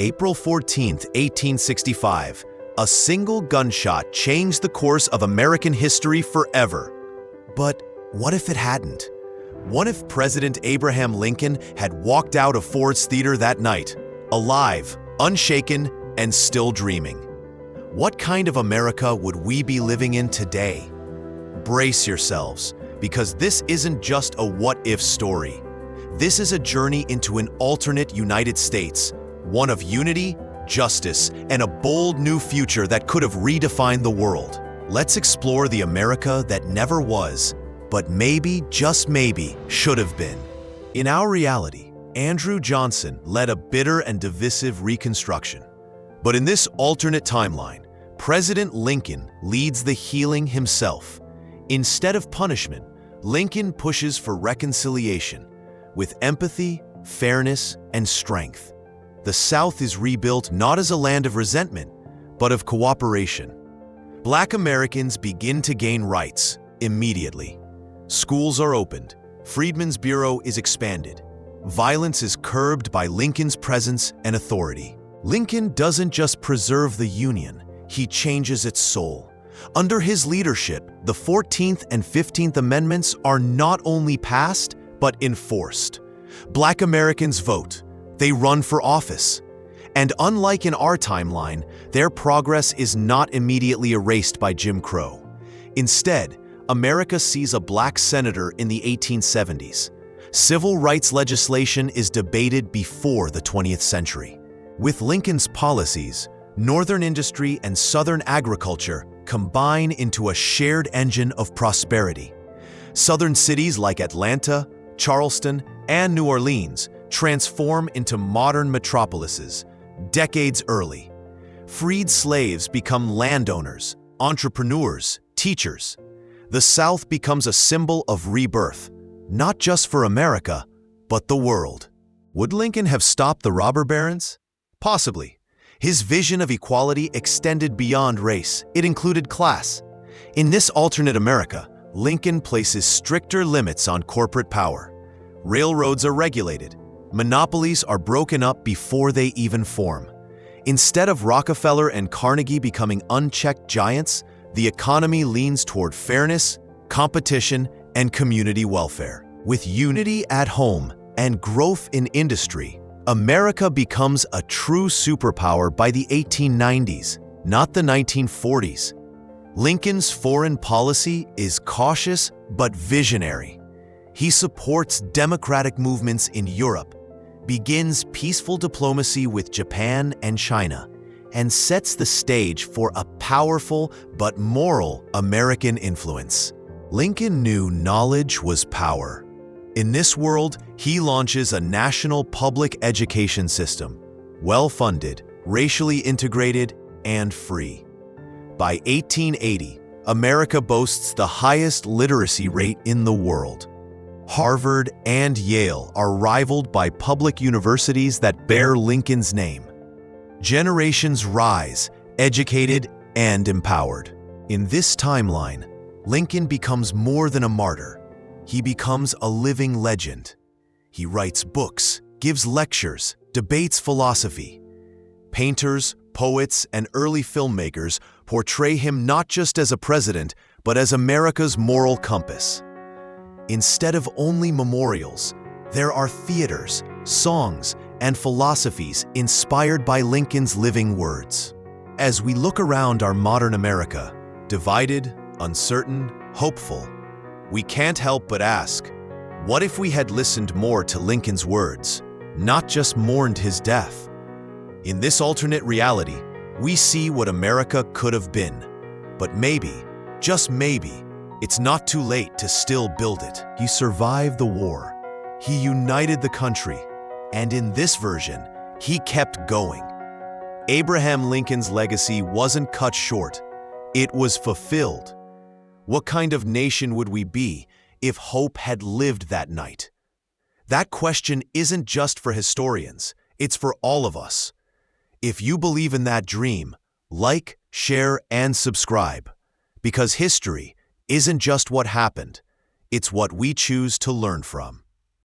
April 14, 1865, a single gunshot changed the course of American history forever. But what if it hadn't? What if President Abraham Lincoln had walked out of Ford's Theater that night, alive, unshaken, and still dreaming? What kind of America would we be living in today? Brace yourselves, because this isn't just a what-if story. This is a journey into an alternate United States, one of unity, justice, and a bold new future that could have redefined the world. Let's explore the America that never was, but maybe, just maybe, should have been. In our reality, Andrew Johnson led a bitter and divisive Reconstruction. But in this alternate timeline, President Lincoln leads the healing himself. Instead of punishment, Lincoln pushes for reconciliation. With empathy, fairness, and strength, the South is rebuilt not as a land of resentment, but of cooperation. Black Americans begin to gain rights immediately. Schools are opened, Freedmen's Bureau is expanded. Violence is curbed by Lincoln's presence and authority. Lincoln doesn't just preserve the Union, he changes its soul. Under his leadership, the 14th and 15th Amendments are not only passed, but enforced. Black Americans vote, they run for office. And unlike in our timeline, their progress is not immediately erased by Jim Crow. Instead, America sees a black senator in the 1870s. Civil rights legislation is debated before the 20th century. With Lincoln's policies, Northern industry and Southern agriculture combine into a shared engine of prosperity. Southern cities like Atlanta, Charleston, and New Orleans transform into modern metropolises decades early. Freed slaves become landowners, entrepreneurs, teachers. The South becomes a symbol of rebirth, not just for America, but the world. Would Lincoln have stopped the robber barons? Possibly. His vision of equality extended beyond race. It included class. In this alternate America, Lincoln places stricter limits on corporate power. Railroads are regulated. Monopolies are broken up before they even form. Instead of Rockefeller and Carnegie becoming unchecked giants, the economy leans toward fairness, competition, and community welfare. With unity at home and growth in industry, America becomes a true superpower by the 1890s, not the 1940s. Lincoln's foreign policy is cautious but visionary. He supports democratic movements in Europe, begins peaceful diplomacy with Japan and China, and sets the stage for a powerful but moral American influence. Lincoln knew knowledge was power. In this world, he launches a national public education system, well-funded, racially integrated, and free. By 1880, America boasts the highest literacy rate in the world. Harvard and Yale are rivaled by public universities that bear Lincoln's name. Generations rise, educated and empowered. In this timeline, Lincoln becomes more than a martyr. He becomes a living legend. He writes books, gives lectures, debates philosophy. Painters, poets, and early filmmakers portray him not just as a president, but as America's moral compass. Instead of only memorials, there are theaters, songs, and philosophies inspired by Lincoln's living words. As we look around our modern America, divided, uncertain, hopeful, we can't help but ask, what if we had listened more to Lincoln's words, not just mourned his death? In this alternate reality, we see what America could have been. But maybe, just maybe, it's not too late to still build it. He survived the war. He united the country. And in this version, he kept going. Abraham Lincoln's legacy wasn't cut short. It was fulfilled. What kind of nation would we be if hope had lived that night? That question isn't just for historians. It's for all of us. If you believe in that dream, like, share, and subscribe. Because history isn't just what happened, it's what we choose to learn from.